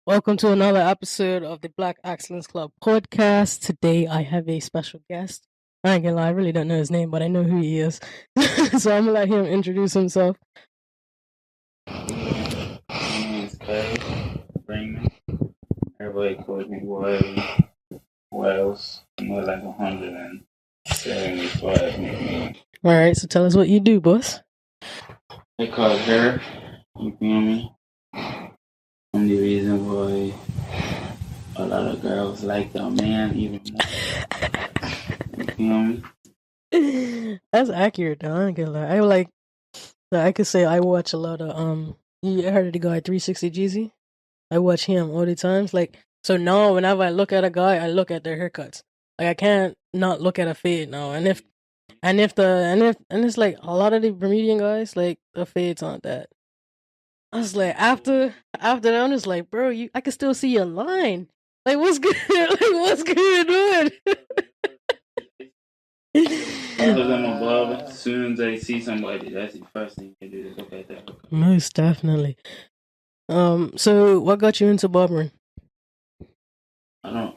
Welcome to another episode of the Black Excellence Club podcast. Today I have a special guest. I ain't gonna lie, I really don't know his name, but I know who he is. So I'm gonna let him introduce himself. My name is Cuz Raymond. Everybody calls me Wiley. Wells. I'm like 175 nicknames. Alright, so tell us what you do, boss. I call her. You feel me? I'm the reason why a lot of girls like the man even more. You feel me? That's accurate though, I ain't gonna lie. I could say I watch a lot of you heard of the guy 360 Jeezy? I watch him all the times. So now whenever I look at a guy, I look at their haircuts. Like I can't not look at a fade now. And it's like a lot of the Bermudian guys, like the fades aren't that. I was like after that, I'm just like, bro, I can still see your line. Like what's good? Like what's going on? Because I'm a barber, as soon as I see somebody, that's the first thing I do is look at that. Most definitely. So what got you into barbering? I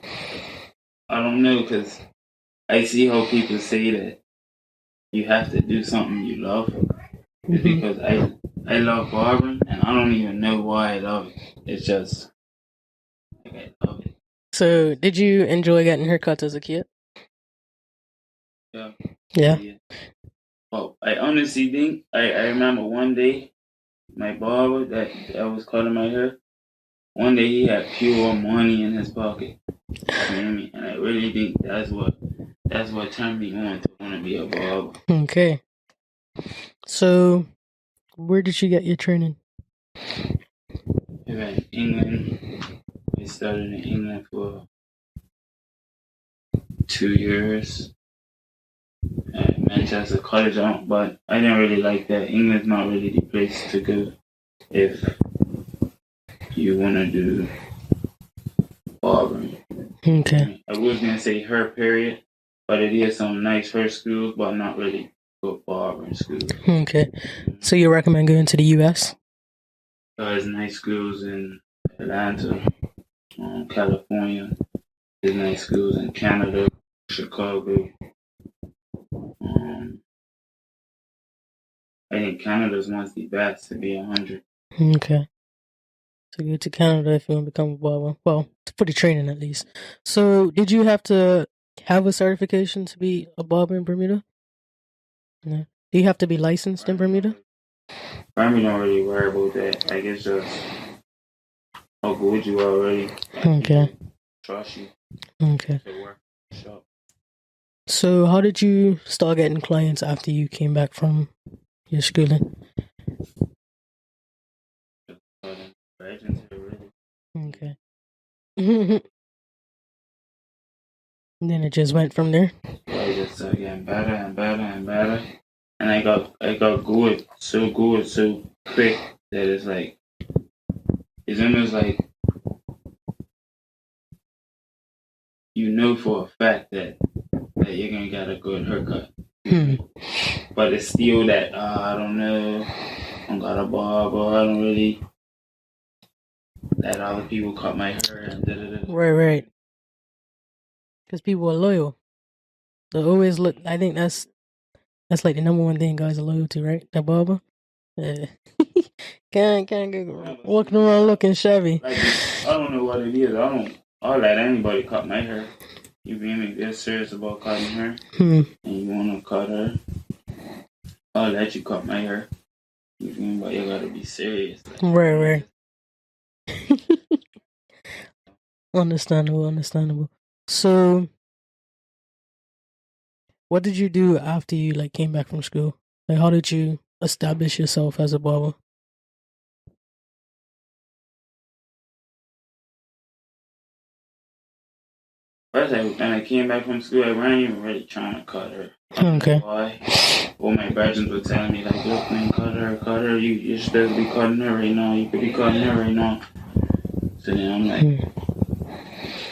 don't know, because I see how people say that you have to do something you love. It's because I love barbering, and I don't even know why I love it. It's just like I love it. So did you enjoy getting haircuts as a kid? Yeah. Well, I honestly think I remember one day my barber that was cutting my hair. One day he had pure money in his pocket. You know me? And I really think that's what turned me on to want to be a barber. Okay. So where did you get your training? In England. I started in England for 2 years at Manchester College, but I didn't really like that. England's not really the place to go if you want to do barbering. Okay. I was going to say her period, but it is some nice hair schools, but not really good barbering schools. Okay. So you recommend going to the US? There's nice schools in Atlanta, California. There's nice schools in Canada, Chicago. I think Canada's one of the best, to be 100. Okay. So go to Canada if you want to become a barber. Well, for the training at least. So did you have to have a certification to be a barber in Bermuda? No. Do you have to be licensed in Bermuda? Bermuda don't really worry about that. I guess just how good you are already. Okay. Trust you. Okay. To work shop. So how did you start getting clients after you came back from your schooling? Okay. And then it just went from there. I just started getting better and better and better, and I got good, so quick that it's almost like you know for a fact that you're gonna get a good haircut. But it's still that I don't know, I don't got a barber, I don't really let other people cut my hair and da-da-da. Right. Because people are loyal. They always look. I think that's like the number one thing guys are loyal to, right? The barber. Yeah. can't go walking around looking shabby. Like, I don't know what it is. I'll let anybody cut my hair. You feel me? They're serious about cutting hair, and you wanna cut her, I'll let you cut my hair. You feel me? But you gotta be serious. Right. Understandable. So, what did you do after you came back from school? Like, how did you establish yourself as a barber? First, when I came back from school, I wasn't even really trying to cut her. Okay. Why? All my brethren were telling me, like, look, man, cut her. You're supposed to be cutting her right now. You could be cutting her right now. So then I'm like,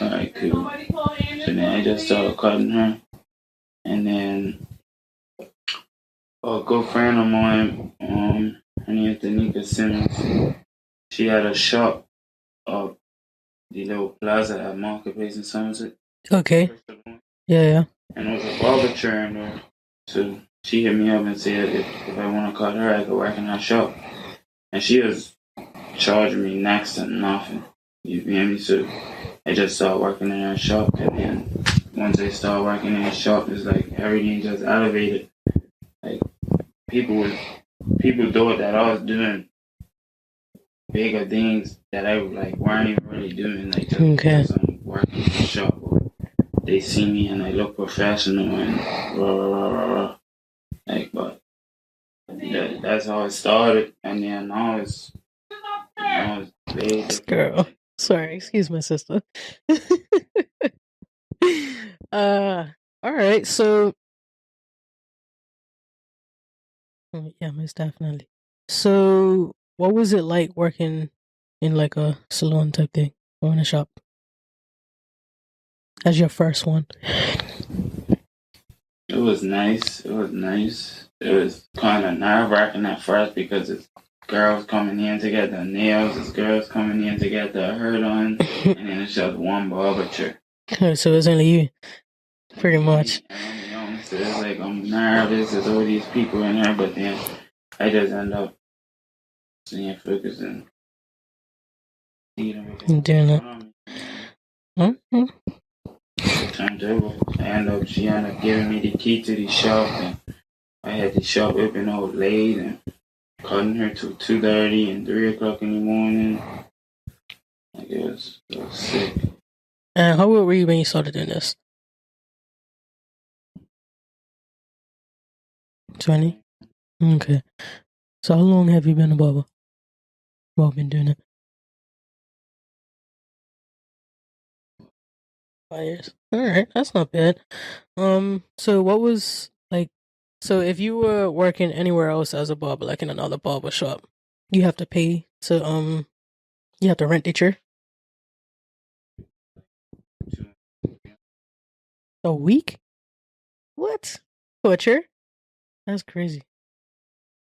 alright, cool. So then I just started cutting her. And then a good friend of mine, her name is Danica Simmons. She had a shop up the little plaza at Marketplace in Somerset. Okay. Yeah, yeah. And there was a barber chair in there. So she hit me up and said if I want to cut her, I could work in her shop. And she was charging me next to nothing. You feel me? So I just started working in her shop, and then once I started working in her shop, it's like everything just elevated. Like people thought that I was doing bigger things that I like weren't even really doing, like just because I'm working in the shop. They see me and I look professional and like, but that's how it started, and then now it's big. Girl, sorry, excuse my sister. All right, so yeah, most definitely. So, what was it like working in like a salon type thing or in a shop as your first one? It was nice. It was kind of nerve wracking at first because it's girls coming in to get their nails, it's girls coming in to get their hair done, and then it's just one barber chair. So it's only you, pretty much. And I'm young, so it's like I'm nervous. There's all these people in here, but then I just end up staying focused and doing it. Mm-hmm. She ended up giving me the key to the shop, and I had the shop open all late and cutting her till 2:30 and 3 o'clock in the morning. Like it was sick. And how old were you when you started doing this? 20? Okay. So how long have you been a barber? Well, been doing it? 5 years. Alright, that's not bad. So what was like, so if you were working anywhere else as a barber, like in another barber shop, you have to pay to, you have to rent the chair? A week? What? For a chair? That's crazy.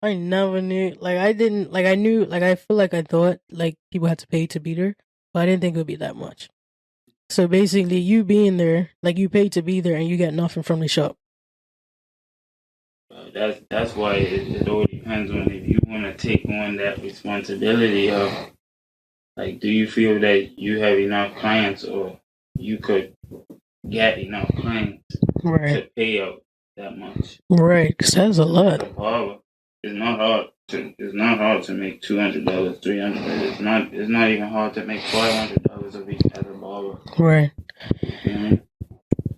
I never knew, like I didn't, like I knew, like I feel like I thought like people had to pay to be there, but I didn't think it would be that much. So basically, you being there, like you paid to be there, and you get nothing from the shop. That's why it all depends on if you want to take on that responsibility of, like, do you feel that you have enough clients or you could get enough clients to pay out that much? Right, because that's a lot. It's not hard to make $200, $300. It's not even hard to make $500 a week as a barber. Right.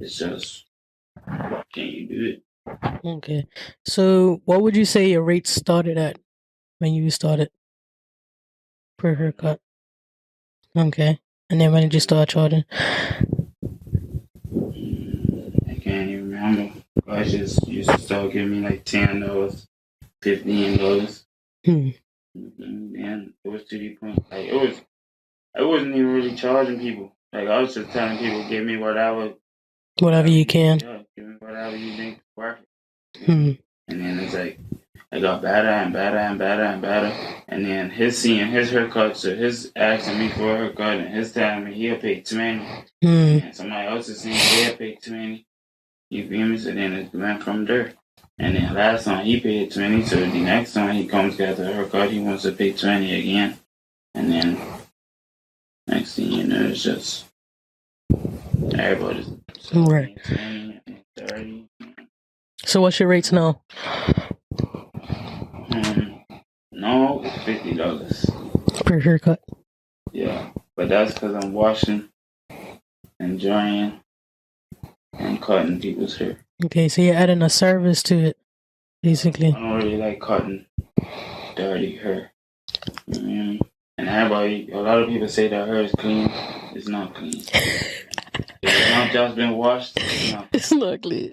It's just, can you do it? Okay. So, what would you say your rates started at when you started per haircut? Okay. And then when did you start charging? I can't even remember. I just used to start giving me like $10, $15. And it was to the point, like I wasn't even really charging people. Like I was just telling people, give me whatever you can. Yeah, give me whatever you think is worth it. And then it's like I got better and better and better and better. And then his seeing his haircut, so his asking me for a haircut, and his telling me he'll pay $20. And somebody else is saying they'll pay $20. You feel me? So then it went from there. And then last time he paid $20, so the next time he comes get the haircut, he wants to pay $20 again. And then next thing you know, it's just everybody's right. 20 and 30. So what's your rates now? No, it's $50 per haircut. Yeah, but that's because I'm washing and drying and cutting people's hair. Okay, so you're adding a service to it, basically. I don't really like cutting dirty hair. And everybody, a lot of people say that hair is clean. It's not clean. It's not just been washed. It's not clean.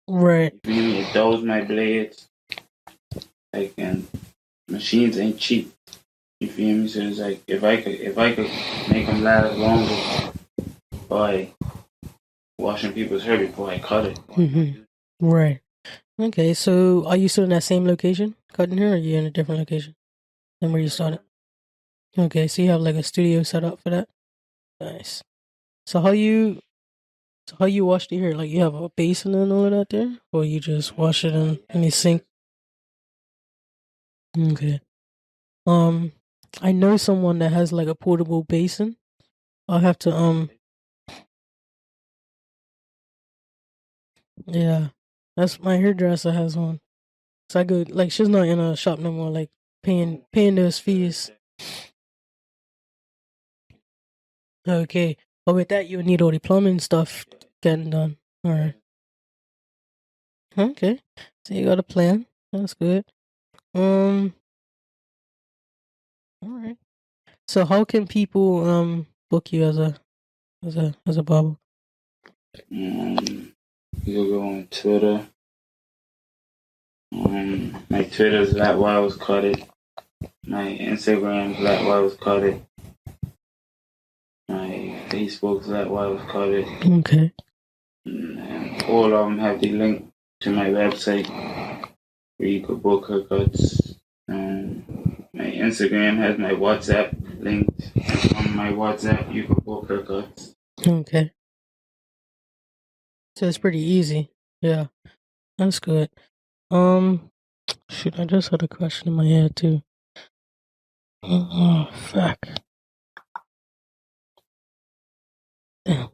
Right. It dulls my blades. Like, and machines ain't cheap. You feel me? So it's like if I could make them last longer by washing people's hair before I cut it. Right. Okay, so are you still in that same location, cutting hair, or are you in a different location? Then where you started? Okay, so you have like a studio set up for that. Nice. So how you wash the hair? Like you have a basin and all of that there, or you just wash it in the sink? Okay. Um, I know someone that has like a portable basin. I'll have to yeah. That's my hairdresser has one. So I go like she's not in a shop no more, like paying those fees. Okay. But with that you would need all the plumbing stuff getting done. Alright. Okay. So you got a plan. That's good. Um alright. So how can people book you as a barber? You can go on Twitter. My Twitter is LetWylzzCutIt. My Instagram is LetWylzzCutIt. My Facebook is LetWylzzCutIt. Okay. And all of them have the link to my website where you could book haircuts. My Instagram has my WhatsApp linked. On my WhatsApp, you could book haircuts. Okay. So it's pretty easy. Yeah. That's good. Shoot, I just had a question in my head too. Oh, fuck. Damn.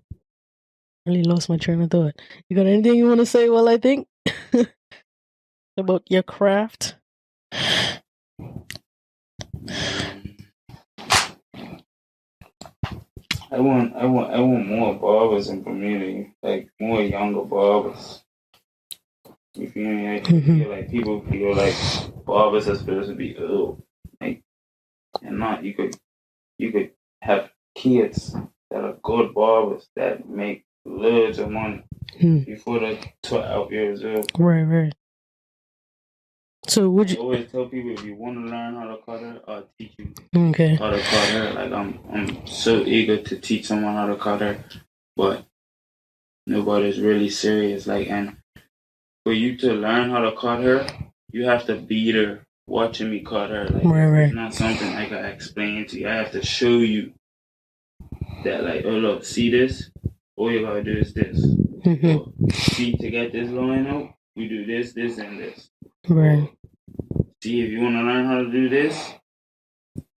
Really lost my train of thought. You got anything you want to say while I think about your craft? I want more barbers in Bermuda, like more younger barbers. You feel me? I feel like people feel like barbers are supposed to be old, like, and not. You could have kids that are good barbers that make loads of money before they're 12 years old. Right. So would I you? always tell people if you want to learn how to cut hair, I'll teach you Okay. how to cut hair. Like I'm so eager to teach someone how to cut hair, but nobody's really serious. Like, and for you to learn how to cut hair, you have to be there watching me cut hair. Like, Right. it's not something I can explain to you. I have to show you that, like, oh look, see this? All you gotta do is this. Or, see, to get this line out, you do this, this, and this. Right. Or, see, if you want to learn how to do this,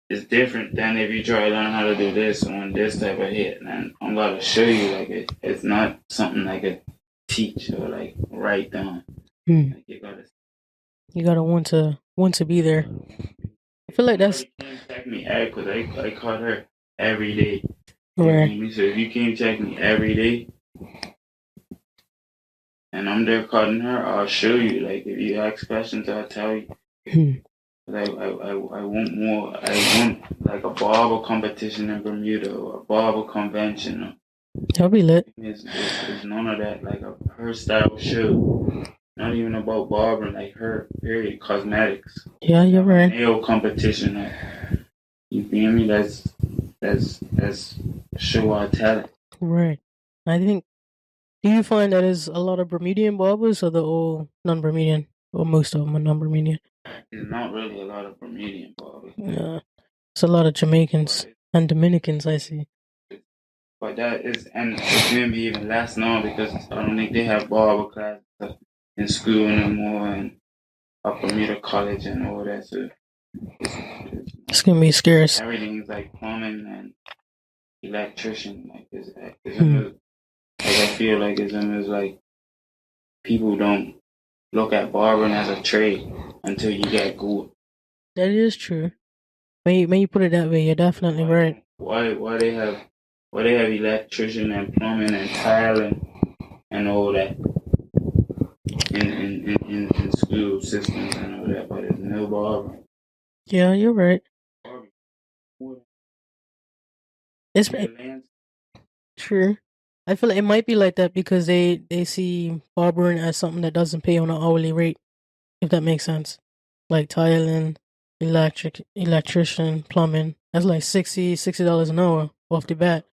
it's different than if you try to learn how to do this on this type of hit. And I'm gonna show you, like, it's not something I could teach or like write down. Like, you gotta want to be there. I feel like that's. You can't check me out because I cut her every day. Right. So if you can't check me every day, and I'm there cutting her, I'll show you. Like, if you ask questions, I'll tell you. Like, I want more. I want like a barber competition in Bermuda or a barber convention. That'll be lit. It's none of that. Like a hairstyle show. Not even about barbering, like her period cosmetics. Yeah, you're right. Nail competition. You feel me? That's show our talent. Right. I think. Do you find that is a lot of Bermudian barbers, or the all non-Bermudian, or most of them are non-Bermudian? There's not really a lot of Bermudian barbers. Yeah, it's a lot of Jamaicans and Dominicans. I see. But that is, and it's gonna be even less now because I don't think they have barber classes in school anymore and up Bermuda College and all that. So it's gonna be scarce. Everything's like plumbing and electrician. Like like I feel like it's almost like people don't look at barbering as a trade until you get good. That is true. When you put it that way, you're definitely right. Why they have electrician and plumbing and tiling and all that in school systems and all that, but there's no barbering. Yeah, you're right. It's true. I feel like it might be like that because they see barbering as something that doesn't pay on an hourly rate, if that makes sense. Like tiling, electrician, plumbing. That's like $60 an hour off the bat.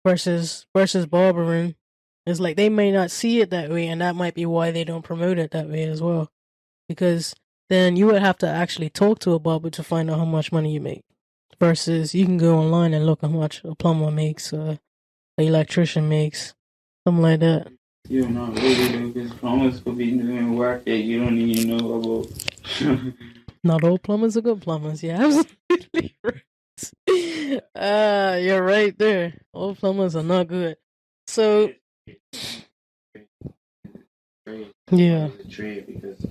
Versus barbering. It's like they may not see it that way, and that might be why they don't promote it that way as well. Because then you would have to actually talk to a barber to find out how much money you make. Versus you can go online and look how much a plumber makes, an electrician makes, something like that. You're not really though, because plumbers could be doing work that you don't even know about. Not all plumbers are good plumbers. Yeah, absolutely right. You're right there. All plumbers are not good. So yeah, It's a trade because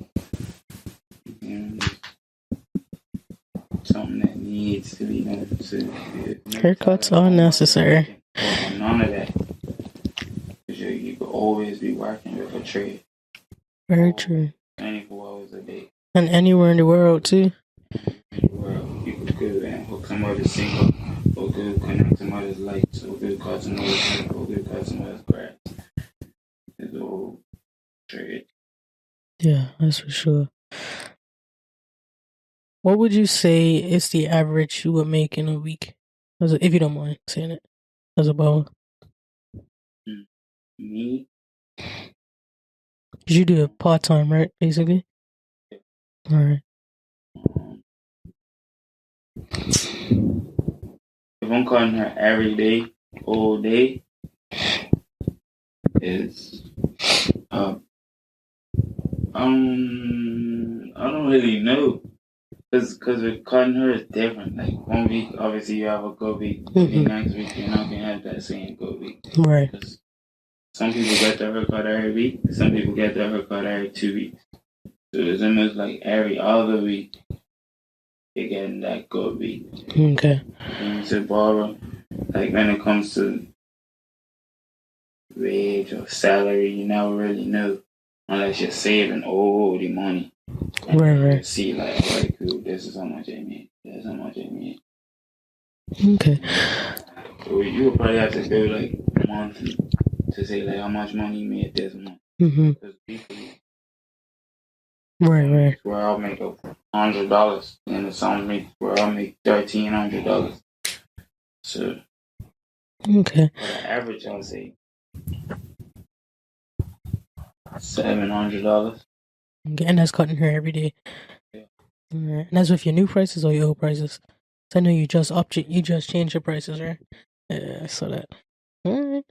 something that needs to be done. So haircuts are necessary. None of that. Because you could always be working with a trade. Very true. 24 hours a day. And anywhere in the world too. Well, you could go and hook somebody's sink up, or go connect somebody's lights, or go cut somebody's hair, or go cut somebody's grass. It's all trade. Yeah, that's for sure. What would you say is the average you would make in a week? If you don't mind saying it, as a barber. Me? Because you do it part time, right? Basically. Yeah. All right. If I'm cutting her every day, all day, it's I don't really know, because with cutting her is different. Like 1 week, obviously you have a good week. The next week you're not gonna have that same good week. Right. Because some people get their haircut every week. Some people get their haircut every 2 weeks. So it's almost like every other week you're getting that good week. Okay. And to borrow, like when it comes to wage or salary, you never really know unless you're saving all the money. Right. You see, like, alright, cool, this is how much I made. This is how much I made. Okay. So you would probably have to go like monthly to say like how much money you made this month. Because weekly, right. Where I'll make $100, and some weeks where I'll make $1,300. So, okay. For the average, I'll say $700. Okay, and that's cutting her every day. Yeah. All right. And that's with your new prices or your old prices? So I know you just changed your prices, right? Yeah, I saw that. All right.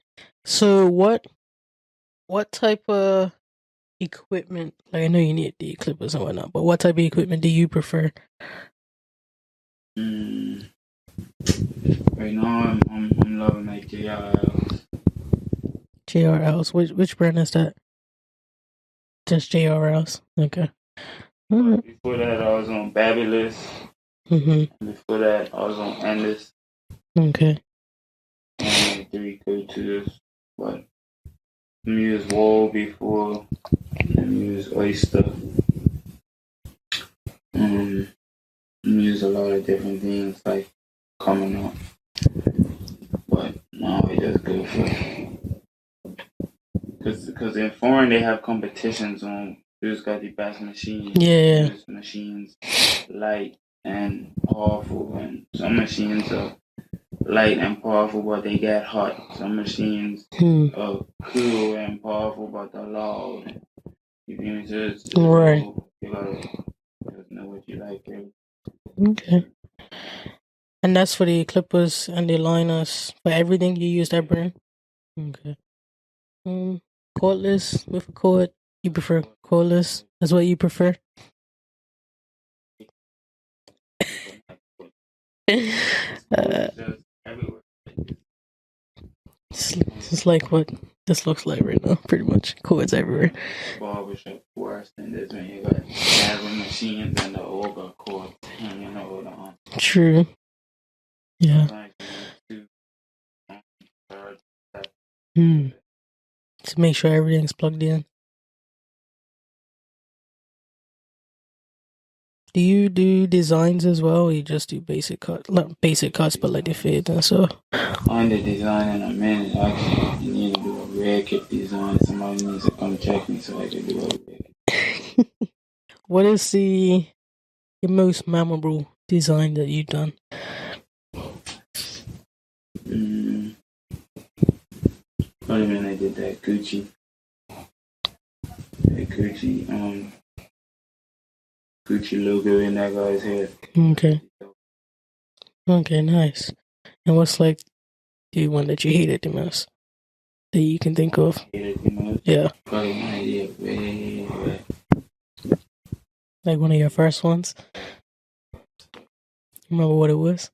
So what type of equipment? Like I know you need the clippers and whatnot, but what type of equipment do you prefer? Right now, I'm loving like JRLs. JRLs. Which brand is that? Just JRLs. Okay. All right. Before that, I was on Babyless. Before that, I was on Endless. Okay. And like 3 go-tos. But I used Wall before. I used Oyster. I used a lot of different things like coming up. But now I just go for, because in foreign they have competitions on who's got the best machine. Yeah. Whose machines light and powerful, and some machines are light and powerful but they get hot. Some machines are cool and powerful but they're loud. You feel me? So right. You gotta just know what you like, really. Okay. And that's for the clippers and the liners. For everything you use that brand? Okay. Cordless with a cord. You prefer cordless? That's what you prefer? It's like what this looks like right now, pretty much. Cords everywhere. Barbershop worse than this when you got having machines and the over cord hanging over on. True. Yeah. To make sure everything's plugged in. Do you do designs as well, or you just do basic cuts? Not basic cuts, but like the fade and so. On the design in a minute, actually, you need to do a red kit design. Somebody needs to come check me so I can do a red kit. What is the most memorable design that you've done? Probably when I did that Gucci. Gucci logo in that guy's head. Okay. Okay, nice. And what's like the one that you hated the most that you can think of? Hated the most? Yeah. Probably my idea way. Like one of your first ones? Remember what it was?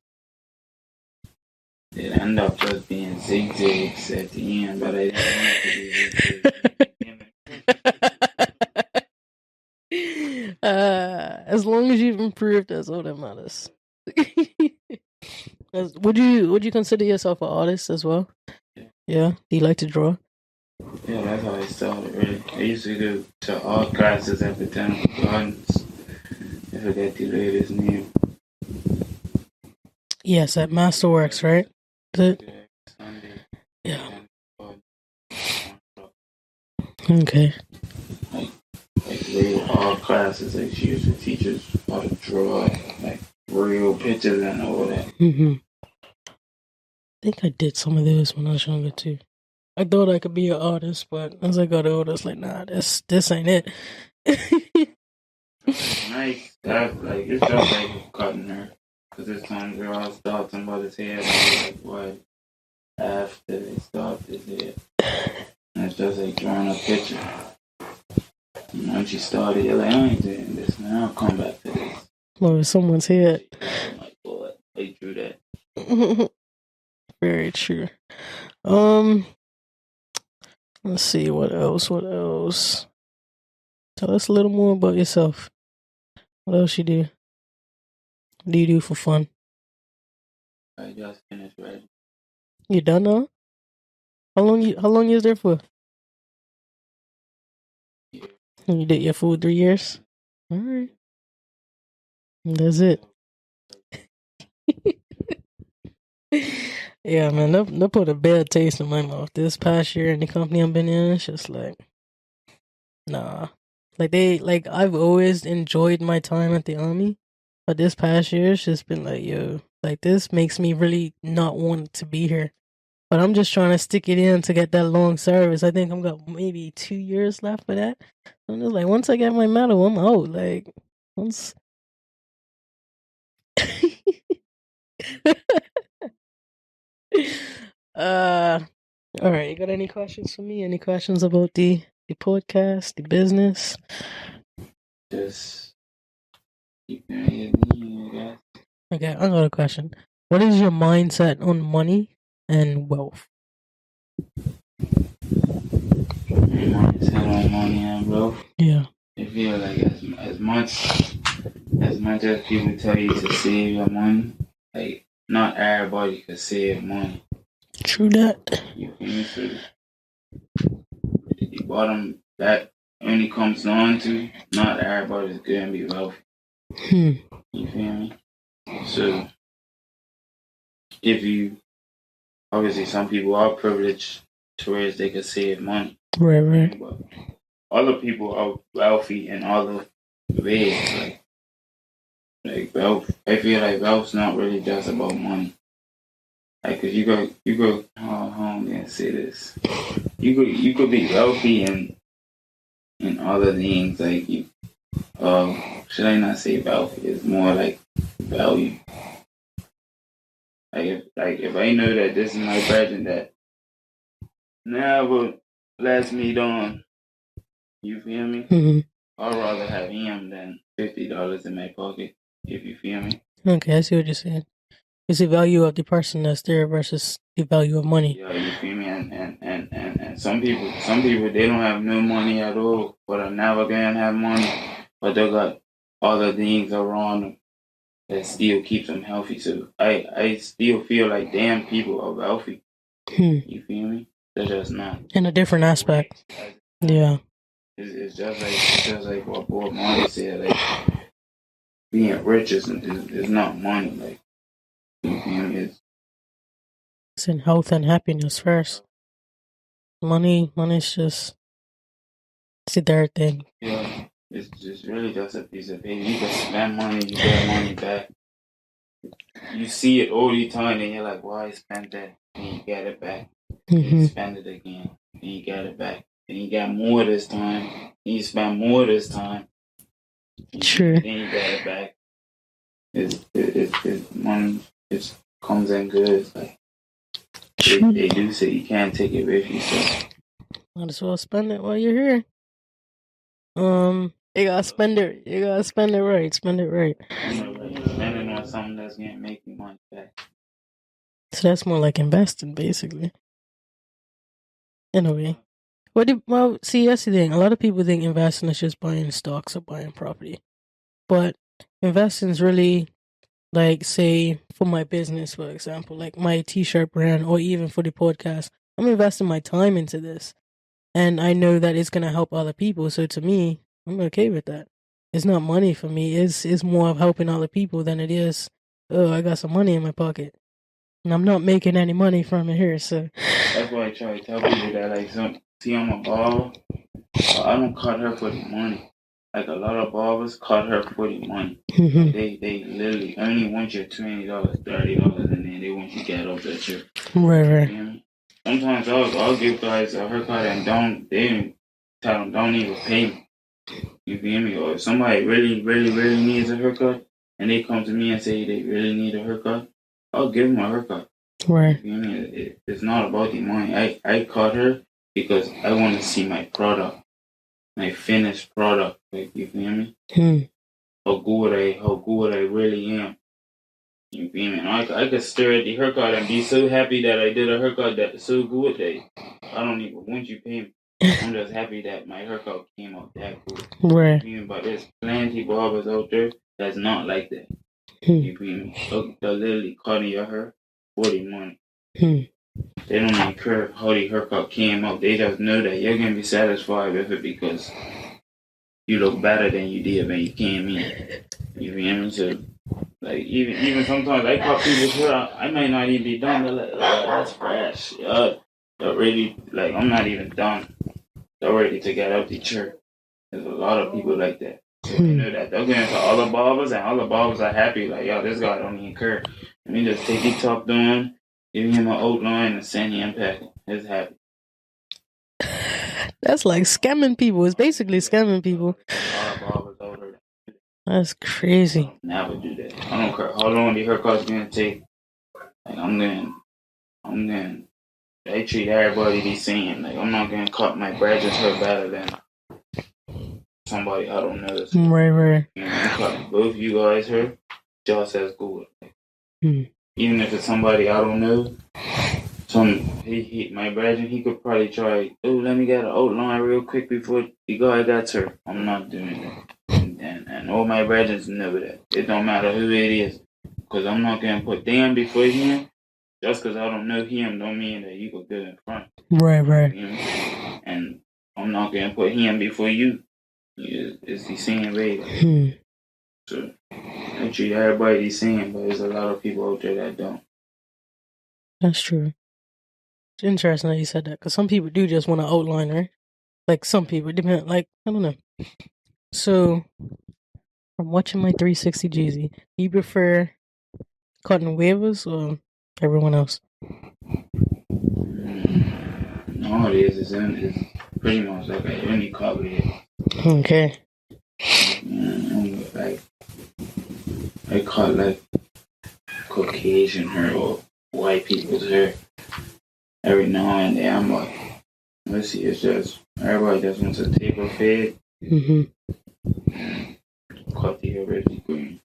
It ended up just being zigzags at the end, but I didn't want it to be zigzags. As long as you've improved, that's all that matters. Would you consider yourself an artist as well? Yeah. Do you like to draw? Yeah, that's how I started, really. I used to go to art classes at the Temple Gardens. I forget the latest name. Yes, at Masterworks, right? Is it? Sunday. Yeah. Okay. Like real art classes, like she used to teach us how to draw, like real pictures and all that. I think I did some of those when I was younger too. I thought I could be an artist, but as I got older, it's like, nah, this ain't it. Nice. Like it's just like cutting her, because there's times where I'll start somebody's hair and I'm like, what? After they start this hair, and it's just like drawing a picture. And once you started, you're like, I ain't doing this, man. I'll come back to this. Well, it's someone's head. I'm like, boy, I drew that. Very true. Let's see what else. Tell us a little more about yourself. What else you do? What do you do for fun? I just finished writing. You done now? How long you was there for? Yeah. You did your full 3 years? Alright. That's it. Yeah, man, that put a bad taste in my mouth. This past year in the company I've been in, it's just like, nah. Like I've always enjoyed my time at the army, but this past year it's just been like, yo, like this makes me really not want to be here. But I'm just trying to stick it in to get that long service. I think I've got maybe 2 years left for that. I'm just like, once I get my medal, I'm out. Like, once. All right. You got any questions for me? Any questions about the podcast, the business? Just keep your guys. Okay, I got a question. What is your mindset on money and wealth? Mindset on money and wealth. Yeah. I feel like as much as people tell you to save your money, like not everybody can save money. True that. You feel me? So the bottom that only comes down to not everybody's gonna be wealthy. You feel me? So if you obviously some people are privileged to where they can save money. Right. But other people are wealthy in other ways. Like wealth, I feel like wealth's not really just about money. Like, cause you go. How I'm gonna say this? You could be wealthy in other things. Like you, should I not say wealthy? It's more like value. Like if I know that this is my present that never lets me down, you feel me? I'd rather have him than $50 in my pocket. If you feel me. Okay, I see what you're saying. It's the value of the person that's there versus the value of money. Yeah, you feel me? And some people they don't have no money at all, but are never gonna have money, but they got other things around them that still keeps them healthy. So I still feel like damn people are wealthy. You feel me? They're just not. In a different aspect. Yeah. It's just like what Bob Marley said, like being rich is not money, like you feel me? It's in health and happiness first. Money's just it's the third thing. Yeah. It's just really just a piece of paper. You can spend money, you get money back. You see it all the time and you're like, why I spent that? And you get it back. You spend it again. And you get it back. And you got more this time. And you spend more this time. Sure. Then you got it back. It's money. It comes in good. It's like they do say you can't take it with you, so might as well spend it while you're here. You gotta spend it. You gotta spend it right. Spend it right. Spend it on something that's gonna make you money back. So that's more like investing, basically. In a way. Well, see, that's the thing. A lot of people think investing is just buying stocks or buying property. But investing is really, like, say, for my business, for example, like my t-shirt brand, or even for the podcast, I'm investing my time into this. And I know that it's going to help other people. So to me, I'm okay with that. It's not money for me. It's more of helping other people than it is, oh, I got some money in my pocket. And I'm not making any money from it here, so. That's why I try to tell people that, like, see, I'm a barber. I don't cut her for the money. Like, a lot of barbers cut her for the money. Mm-hmm. They literally only want your $20, $30, and then they want you to get off that shit. Right. You know? Sometimes I'll give guys a haircut and tell them don't even pay me. You feel me? Or if somebody really needs a haircut and they come to me and say they really need a haircut, I'll give them a haircut. Right. You feel me? It's not about the money. I cut her because I want to see my product, my finished product. Like, you feel me? How good I really am. You feel me? And I could stare at the haircut and be so happy that I did a haircut that's so good that I don't even want you pay me. I'm just happy that my haircut came out that good. Right. You feel me? But there's plenty barbers out there that's not like that. You feel me? They're literally cutting your hair for the money. They don't even care how the haircut came out. They just know that you're gonna be satisfied with it because you look better than you did when you came in. You feel me? So, like, even sometimes I cut people's hair, I might not even be done. They're like, oh, that's fresh. They're ready. Like, I'm not even done. They're ready to get out the chair. There's a lot of people like that. So they know that they're going to other barbers, and other barbers are happy. Like, yo, this guy don't even care. Let me just take his top down, give him an outline, and send him packing. He's happy. That's like scamming people. It's basically scamming people. A lot of barbers out there. That's crazy. I'll never do that. I don't care how long the haircut's gonna take. Like, I'm going. I treat everybody the same. Like, I'm not gonna cut my brother's hair better than somebody I don't know. Right. You know, I'm cutting both you guys' hair just as good. Like, even if it's somebody I don't know, my brother, he could probably try. Oh, let me get an outline real quick before the guy gets her. I'm not doing that. And all my brothers know that. It don't matter who it is. Because I'm not going to put them before him. Just because I don't know him don't mean that you could go in front. Right. You know? And I'm not going to put him before you. It's the same way. So I treat everybody the same, but there's a lot of people out there that don't. That's true. It's interesting that you said that. Because some people do just want an outline, right? Like, some people. Depend. Like, I don't know. So, from watching my 360 Jeezy, do you prefer cutting waivers or everyone else? Nowadays, it's pretty much like any color here. Okay. Like, I cut like Caucasian hair or white people's hair every now and then. I'm like, let's see, it's just everybody just wants a taper fade. Cut the hair really green.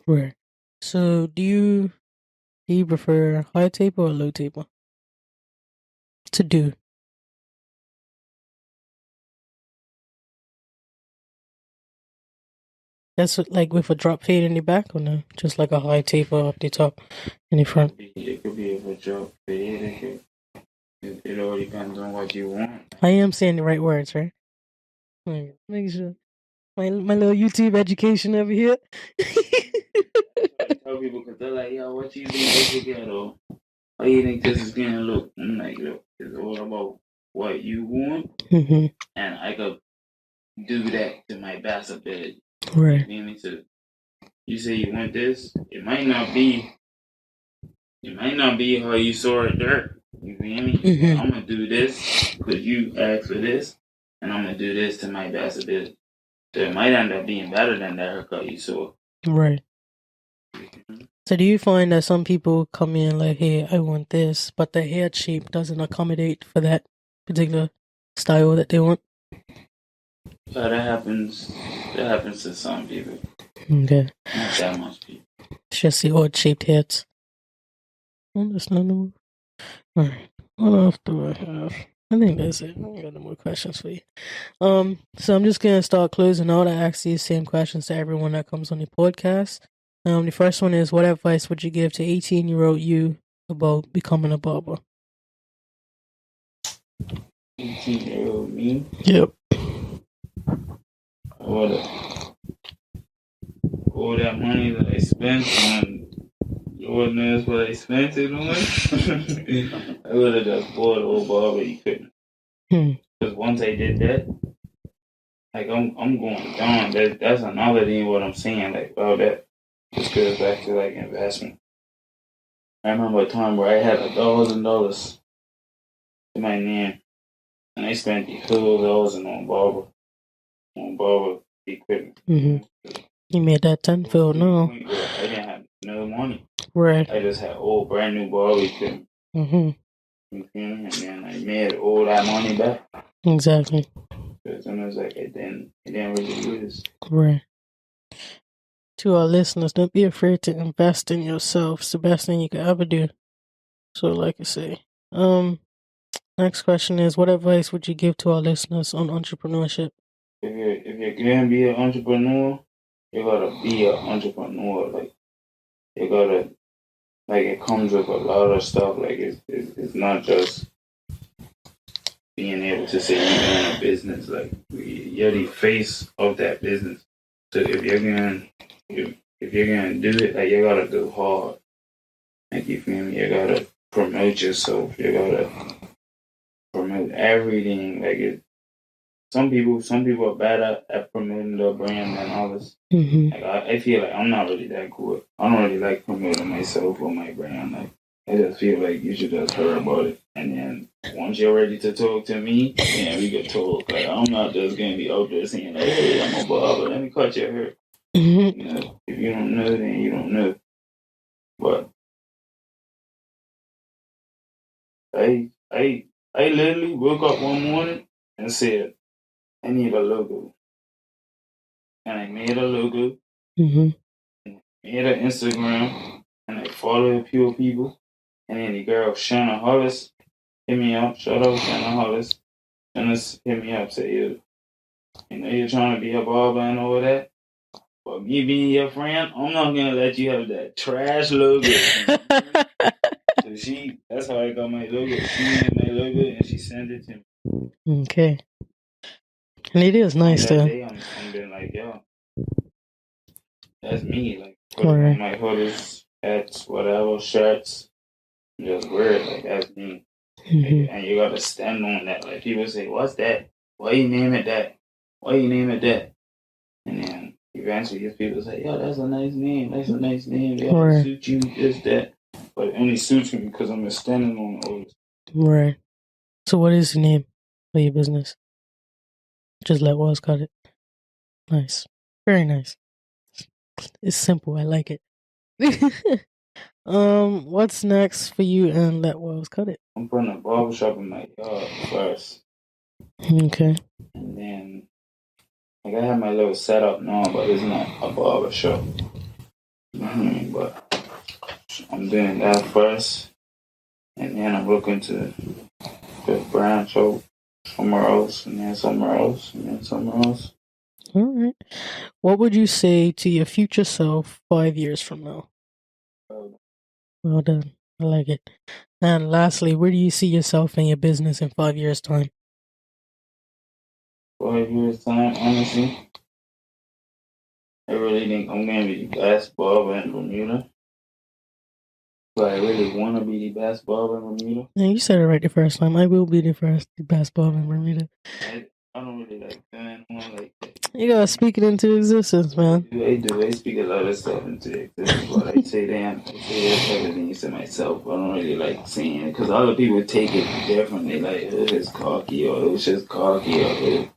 Right. So do you prefer high taper or low taper to do? That's like with a drop fade in the back, or no? Just like a high taper up the top in the front. It could be a drop fade. It all depends on what you want. I am saying the right words, right? Make sure my little YouTube education over here. I tell people because they're like, yo, what you think this is ghetto? How you think this is gonna look? I'm like, look, it's all about what you want, and I could do that to my best ability. Right. You know, so you say you want this, it might not be how you saw it there. You feel me? I'm gonna do this because you asked for this, and I'm gonna do this to my best ability. So it might end up being better than that haircut you saw. Right. So do you find that some people come in like, hey, I want this, but the hair shape doesn't accommodate for that particular style that they want? So that happens. That happens to some people. Okay. Not that much people. It's just the odd shaped heads. Understandable. Alright. What else do I have? I think that's it. I don't got no more questions for you. So I'm just gonna start closing out. I ask these same questions to everyone that comes on the podcast. The first one is, what advice would you give to 18-year-old you about becoming a barber? 18-year-old me. Yep. All that money that I spent on Lord knows what I spent it on. I would have just bought old barber equipment. Because once I did that, like I'm going down. That's another thing what I'm saying. Like, well, that just goes back to like investment. I remember a time where I had $1,000 to my name, and I spent the $1,000 on barber equipment. You made that tenfold, no? I didn't have no money. Right. I just had old brand new barber equipment. You feel me? And then I made all that money back. Exactly. Because then it was like it didn't really lose. Right. To our listeners, don't be afraid to invest in yourself. It's the best thing you could ever do. So, like I say, next question is, what advice would you give to our listeners on entrepreneurship? If you're gonna be an entrepreneur, you gotta be an entrepreneur. Like, you gotta, like, it comes with a lot of stuff. Like, it's not just being able to say you own a business. Like, you're the face of that business. So if you're gonna do it, like, you gotta go hard. Like, you feel me? You gotta promote yourself. You gotta promote everything. Like, some people are bad at promoting their brand and others. Like, I feel like I'm not really that good. I don't really like promoting myself or my brand. Like, I just feel like you should just hear about it, and then once you're ready to talk to me, yeah, we can talk. Like, I'm not just gonna be out there saying, like, hey, I'm a barber, let me cut your hair. You know, if you don't know, then you don't know. But I literally woke up one morning and said, I need a logo. And I made a logo. And made an Instagram. And I followed a few people. And then the girl, Shanna Hollis, hit me up. Shout out Shanna Hollis. Shanna hit me up, say, you know you're trying to be a barber and all that. But me being your friend, I'm not going to let you have that trash logo. So that's how I got my logo. She made my logo and she sent it to me. Okay. And it is nice, though. That day, I'm been like, yo, that's me. Like, putting on my hoodies, hats, whatever, shirts, just wear it. Like, that's me. And you got to stand on that. Like, people say, what's that? Why you name it that? Why you name it that? And then eventually people say, yo, that's a nice name. That's a nice name. They all suit you, this, that. But it only suits me because I'm standing on all this. Right. So what is the name of your business? Just LetWylzzCutIt. Nice. Very nice. It's simple. I like it. What's next for you and LetWylzzCutIt? I'm putting a barbershop in my yard first. Okay. And then, like, I have my little setup now, but it's not a barbershop. But I'm doing that first. And then I'm looking to branch out somewhere else, and then somewhere else, and then somewhere else. All right. What would you say to your future self 5 years from now? Well done. I like it. And lastly, where do you see yourself in your business in 5 years' time? 5 years' time, honestly, I really think I'm going to be the best barber in Bermuda. But I really want to be the best barber in Bermuda. Yeah, you said it right the first time. I will be the best barber in Bermuda. I don't really like going on like that. You gotta speak it into existence, man. I do. I speak a lot of stuff into existence, but I say that type of things to myself. I don't really like saying it because other people take it differently. Like, oh, it's cocky, or it's just cocky, or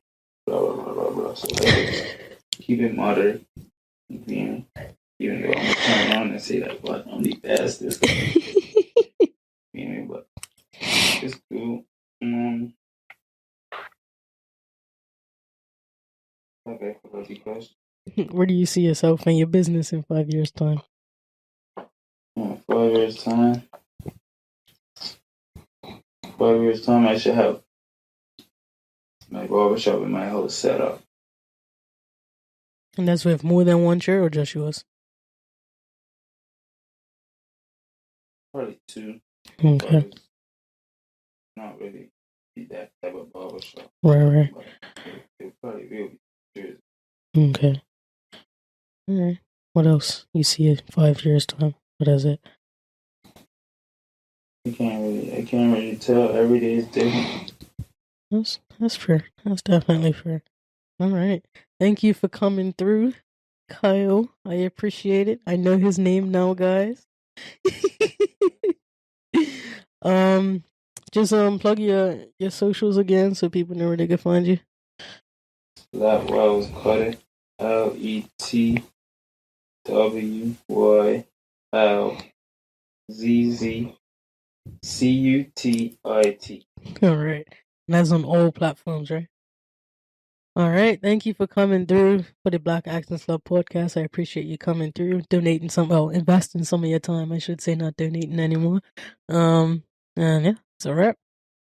blah, blah, blah, blah, blah. So, like, keep it moderate. You feel me? Even though I'm gonna turn around and say like, "What? I'm the fastest." You feel me? But it's cool. Okay, forgot the question. Where do you see yourself and your business in 5 years' time? 5 years time. 5 years time, I should have my barbershop in my house set up. And that's with more than one chair or just yours? Probably two. Okay. Not really that type of barbershop. Right. But it probably will be. Okay. All right. What else you see in 5 years' time? What is it? I can't really tell. Every day is different. That's fair. That's definitely fair. All right. Thank you for coming through, Kyle. I appreciate it. I know his name now, guys. Just plug your socials again so people know where they can find you. LetWylzzCutIt. LetWylzzCutIt. All right. And that's on all platforms, right? All right. Thank you for coming through for the Black Excellence Club podcast. I appreciate you coming through, investing some of your time. I should say, not donating anymore. And yeah, it's a wrap.